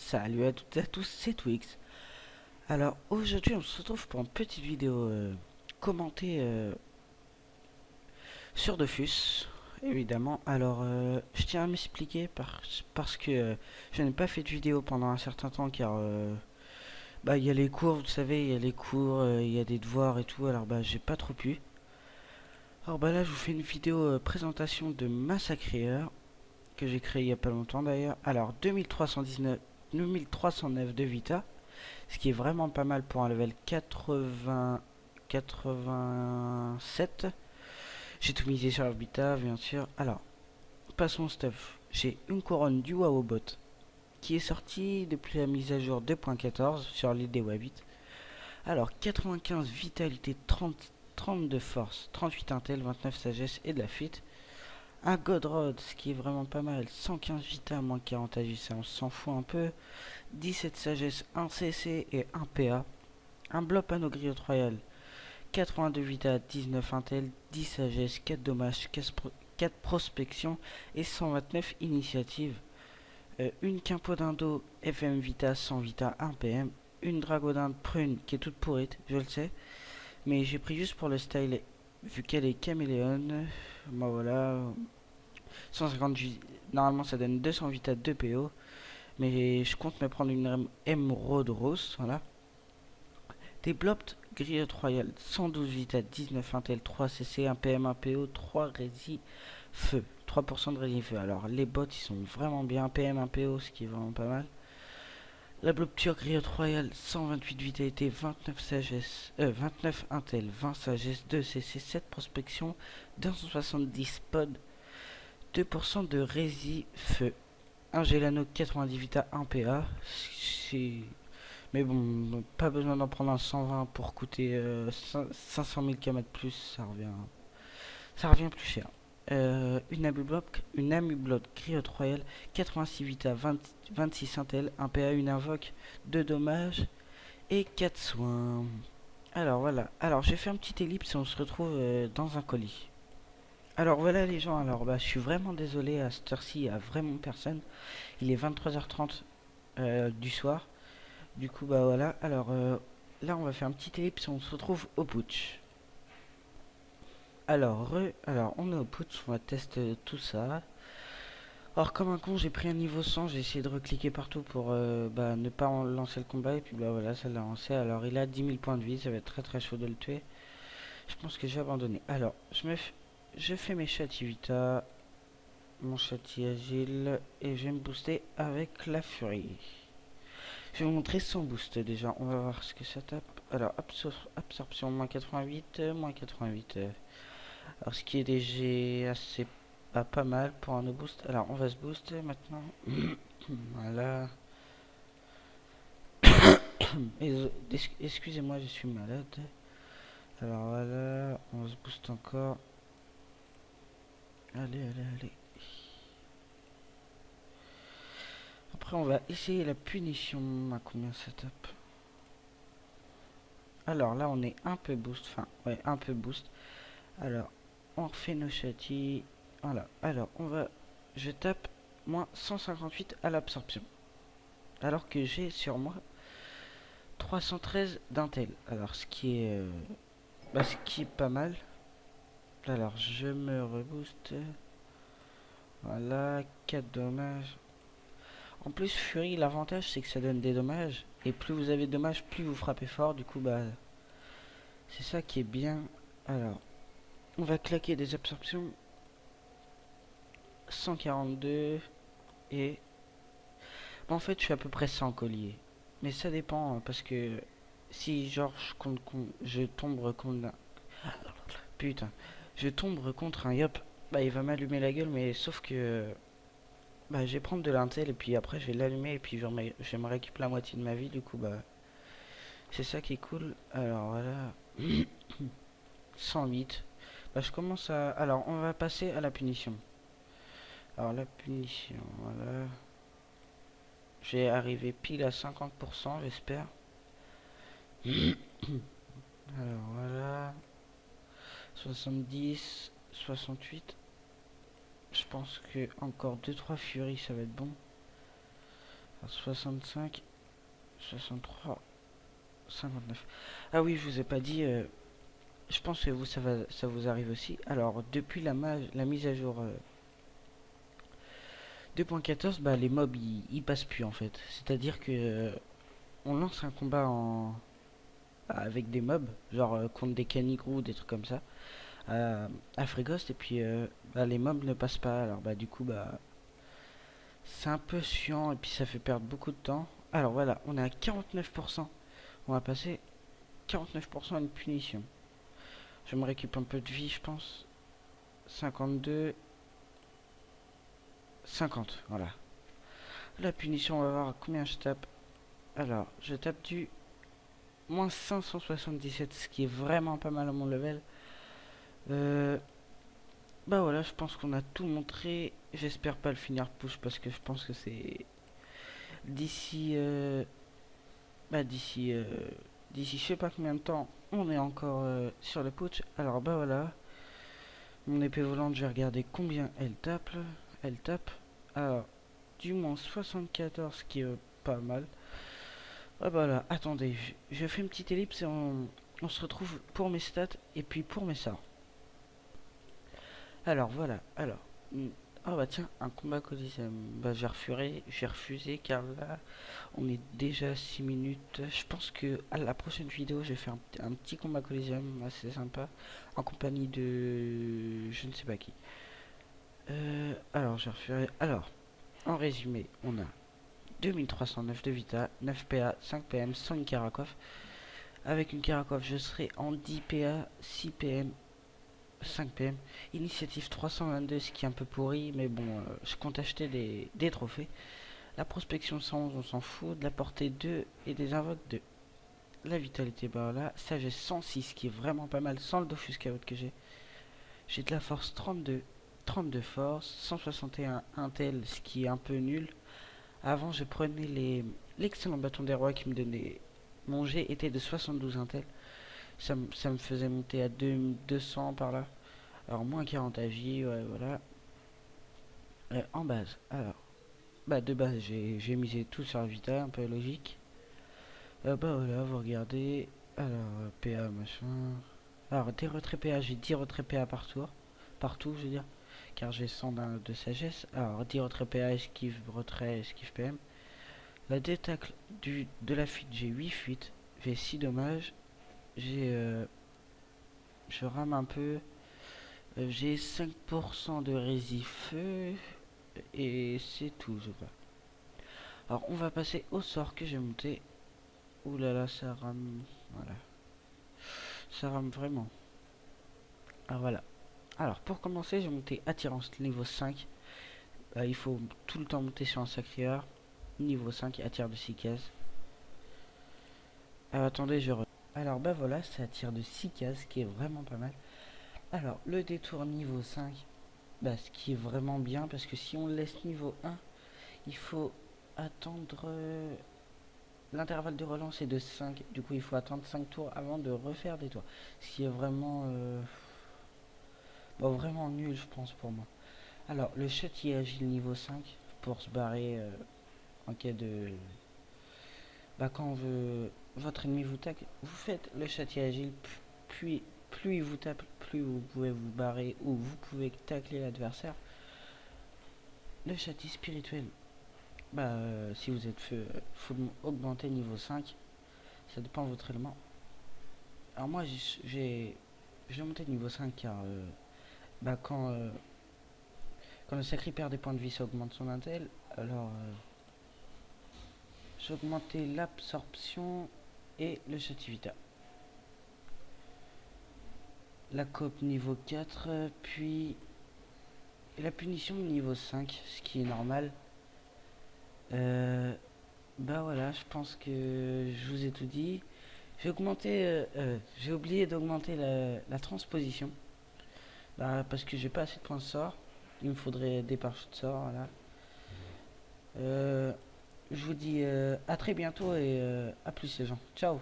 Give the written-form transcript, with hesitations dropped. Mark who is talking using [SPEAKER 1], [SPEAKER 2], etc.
[SPEAKER 1] Salut à toutes et à tous, c'est Twix. Alors aujourd'hui on se retrouve pour une petite vidéo commentée sur Dofus, évidemment. Alors je tiens à m'expliquer parce que je n'ai pas fait de vidéo pendant un certain temps car il y a les cours, vous savez, il y a les cours, il y a des devoirs et tout, alors j'ai pas trop pu. Alors là je vous fais une vidéo présentation de Massacreur que j'ai créé il y a pas longtemps d'ailleurs. Alors 2309 de Vita. Ce qui est vraiment pas mal pour un level 87. J'ai tout misé sur la Vita, bien sûr. Alors, passons au stuff. J'ai une couronne du Wawobot qui est sortie depuis la mise à jour 2.14 sur l'île des Wabbits. Alors, 95 vitalité, 30 de force, 38 intel, 29 sagesse et de la fuite. Un Godrod, ce qui est vraiment pas mal. 115 vita, moins 40 agis, ça on s'en fout un peu. 17 sagesse, 1 CC et 1 PA. Un bloc panneau griotte royale, 82 vita, 19 intel, 10 sagesse, 4 dommages, 4 prospection et 129 initiative. Une quimpo d'indo FM vita, 100 vita, 1 PM. Une dragodinde prune qui est toute pourrite, je le sais. Mais j'ai pris juste pour le style, vu qu'elle est caméléon. Bah voilà. 150 normalement ça donne 200 vita, 2 PO. Mais je compte me prendre une émeraude rose, voilà. Des blops griotte royale, 112 vita, 19 intel, 3 CC, 1 PM, 1 PO, 3 rési feu, 3% de rési feu. Alors les bots ils sont vraiment bien, 1 PM, 1 PO, ce qui est vraiment pas mal. La blopture griotte royale, 128 vitalité, 29 sagesse, 29 intel, 20 sagesse, 2 CC, 7 prospection, 270 pod, 2% de rési feu. Un Gelano 90 vita, 1 PA. Mais bon, pas besoin d'en prendre un 120 pour coûter 500 000 km plus, ça revient plus cher. Une Amubloc Griotte Royale, 86 Vita, 26 Intel, 1 PA, une Invoque, 2 dommages et 4 soins. Alors voilà, alors j'ai fait un petit ellipse et on se retrouve dans un colis. Alors voilà les gens, alors je suis vraiment désolé, à cette heure-ci il n'y a vraiment personne. Il est 23h30 du soir. Du coup, voilà. Alors, là, on va faire un petit ellipse. On se retrouve au putsch. Alors, on est au putsch. On va tester tout ça. Alors, comme un con, j'ai pris un niveau 100. J'ai essayé de recliquer partout pour ne pas lancer le combat. Et puis, voilà, ça l'a lancé. Alors, il a 10 000 points de vie. Ça va être très très chaud de le tuer. Je pense que j'ai abandonné. Alors, je fais mes châtis vita. Mon châti agile. Et je vais me booster avec la furie. Je vais vous montrer son boost déjà, on va voir ce que ça tape. Alors, absorption, moins 88, moins 88. Alors, ce qui est déjà assez pas mal pour un boost. Alors, on va se booster maintenant. Voilà. Excusez-moi, je suis malade. Alors, voilà, on se booste encore. Allez, allez, allez. Après, on va essayer la punition. À combien ça tape? Alors, là, on est un peu boost. Enfin, ouais, un peu boost. Alors, on refait nos châtis. Voilà. Alors, je tape moins 158 à l'absorption. Alors que j'ai sur moi 313 d'intel. Alors, ce qui est pas mal. Alors, je me rebooste. Voilà, 4 dommages. En plus, Fury, l'avantage, c'est que ça donne des dommages. Et plus vous avez de dommages, plus vous frappez fort. Du coup, c'est ça qui est bien. Alors, on va claquer des absorptions. 142 et en fait je suis à peu près 100 colliers, mais ça dépend parce que si genre je tombe contre putain je tombe contre un yop, il va m'allumer la gueule, mais sauf que je vais prendre de l'intel et puis après je vais l'allumer et puis je vais me récupérer la moitié de ma vie. Du coup c'est ça qui est cool. Alors voilà. 108. Je commence à, alors on va passer à la punition. Alors la punition, voilà. J'ai arrivé pile à 50%, j'espère. Alors voilà. 70, 68. Je pense que encore 2-3 furies, ça va être bon. Alors, 65, 63, 59. Ah oui, je vous ai pas dit. Je pense que vous, ça vous arrive aussi. Alors, depuis la mise à jour 2.14, bah, les mobs ils passent plus en fait. C'est-à-dire que on lance un combat avec des mobs, genre contre des canigrous, des trucs comme ça, à Freegost, et puis bah, les mobs ne passent pas. Alors, bah, du coup, bah, c'est un peu chiant et puis ça fait perdre beaucoup de temps. Alors voilà, on est à 49%. On va passer 49% à une punition. Je me récupère un peu de vie, je pense. 52, 50, voilà. La punition, on va voir combien je tape. Alors, je tape du moins 577, ce qui est vraiment pas mal à mon level. Euh, Bah voilà, je pense qu'on a tout montré. J'espère pas le finir push parce que je pense que c'est d'ici, d'ici, d'ici je sais pas combien de temps, on est encore sur le push. Alors bah voilà, mon épée volante, je vais regarder combien elle tape. Elle tape. Alors, du moins 74, qui est pas mal. Ah bah là, attendez, je fais une petite ellipse et on se retrouve pour mes stats et puis pour mes sorts. Alors voilà, alors. Ah bah tiens, un combat Coliseum. Bah j'ai refusé car là, on est déjà à 6 minutes. Je pense que à la prochaine vidéo, je vais faire un petit combat Coliseum assez sympa en compagnie de je ne sais pas qui. Alors j'ai refusé. Alors, en résumé, on a 2309 de Vita, 9 PA, 5 PM, sans une Karakov. Avec une Karakov, je serai en 10 PA, 6 PM, 5 PM. Initiative 322, ce qui est un peu pourri, mais bon, je compte acheter des trophées. La prospection 111, on s'en fout. De la portée 2 et des invoques 2. La vitalité, bah là. Sagesse 106, qui est vraiment pas mal sans le Dofus Scout que j'ai. J'ai de la force 32. 32 force, 161 intel, ce qui est un peu nul. Avant, je prenais l'excellent bâton des rois qui me donnait. Mon G était de 72 intel. Ça me faisait monter à 200 par là. Alors, moins 40 AJ, ouais, voilà. En base, alors. Bah, de base, j'ai misé tout sur la Vita, un peu logique. Bah voilà, vous regardez. Alors, PA, machin. Alors, des retraits PA, j'ai 10 retraits PA par tour. Partout, je veux dire. Car j'ai 100 de sagesse. Alors, 10 retraits PA, esquive, retrait, esquive PM. La détacle de la fuite, j'ai 8 fuites. J'ai 6 dommages. J'ai. Je rame un peu. J'ai 5% de résifeu. Et c'est tout, je crois. Alors, on va passer au sort que j'ai monté. Ouh là là, ça rame. Voilà. Ça rame vraiment. Alors voilà. Alors, pour commencer, j'ai monté attirance niveau 5. Il faut tout le temps monter sur un sacrieur. Niveau 5, attire de 6 cases. Attendez, alors bah voilà, ça attire de 6 cases, ce qui est vraiment pas mal. Alors, le détour niveau 5, bah, ce qui est vraiment bien, parce que si on le laisse niveau 1, il faut attendre... l'intervalle de relance est de 5, du coup il faut attendre 5 tours avant de refaire des tours. Ce qui est vraiment... bon, vraiment nul, je pense, pour moi. Alors, le châtier agile niveau 5, pour se barrer en cas de... Bah, quand on veut... Votre ennemi vous tacle, vous faites le châtier agile, puis plus il vous tape, plus vous pouvez vous barrer ou vous pouvez tacler l'adversaire. Le châtier spirituel, bah, si vous êtes feu, faut augmenter niveau 5, ça dépend de votre élément. Alors moi, j'ai monté niveau 5 car bah, quand le sacré perd des points de vie, ça augmente son intel. Alors, j'ai augmenté l'absorption et le chativita. La cope niveau 4, puis la punition niveau 5, ce qui est normal. Bah voilà, je pense que je vous ai tout dit. J'ai oublié d'augmenter la transposition. Bah, parce que j'ai pas assez de points de sort. Il me faudrait des parches de sort, voilà. Je vous dis à très bientôt et à plus les gens. Ciao.